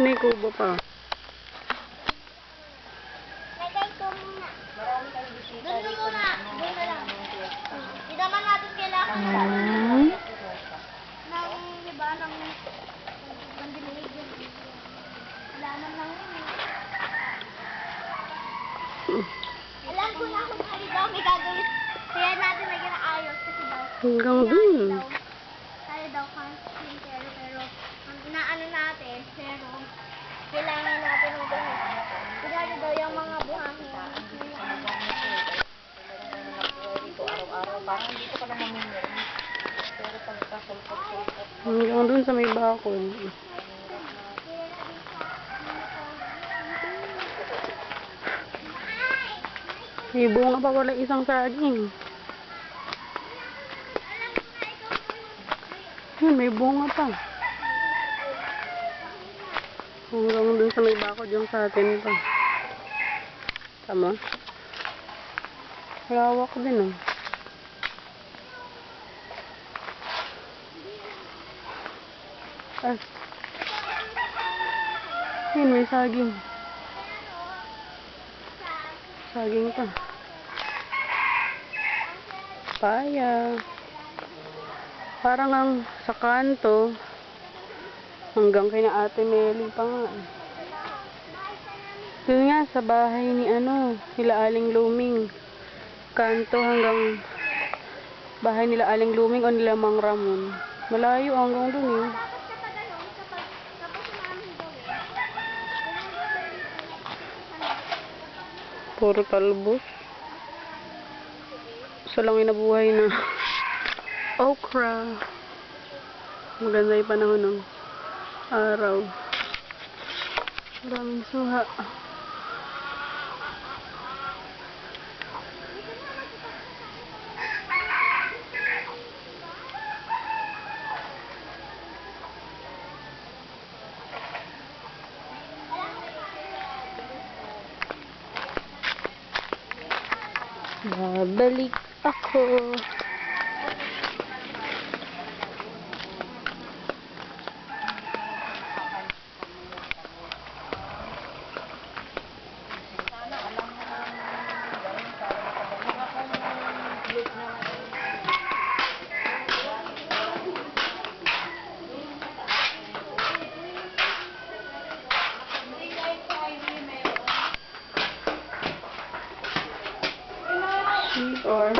May kubo pa. Lagay ko muna. Doon mo muna. Doon na lang. Hindi naman natin kailangan ng, diba, ng pandilig yun. Wala lang yun. Alam ko na kung ano daw may gagawin. Kaya natin lagyan na ayos kasi daw. Hanggang dun. Tayo daw constant pero ang inaano natin, pero kailangan natin ng gawin. Kaya daw yung mga buhangin. Araw-araw, parang hindi ko pa na mamimir. Pero pagkasulpot-sulpot. Hanggang dun sa may bakod. May bunga pa wala isang saging. Yun, may bunga pa. Hanggang dun sa may bakod yung sa atin pa. Tama? Lawak din oh. Yun, may saging. Saging pa. Paya. Parang ang sa kanto hanggang kay na Ate Meli pa nga. Doon nga sa bahay ni nila Aling Luming. Kanto hanggang bahay nila Aling Luming o nila Mang Ramon. Malayo hanggang doon eh. Puro talbos. Isa lang yung nabuhay na okra. Maganda yung panahon ng araw. Maraming suha. Babalik ako. Or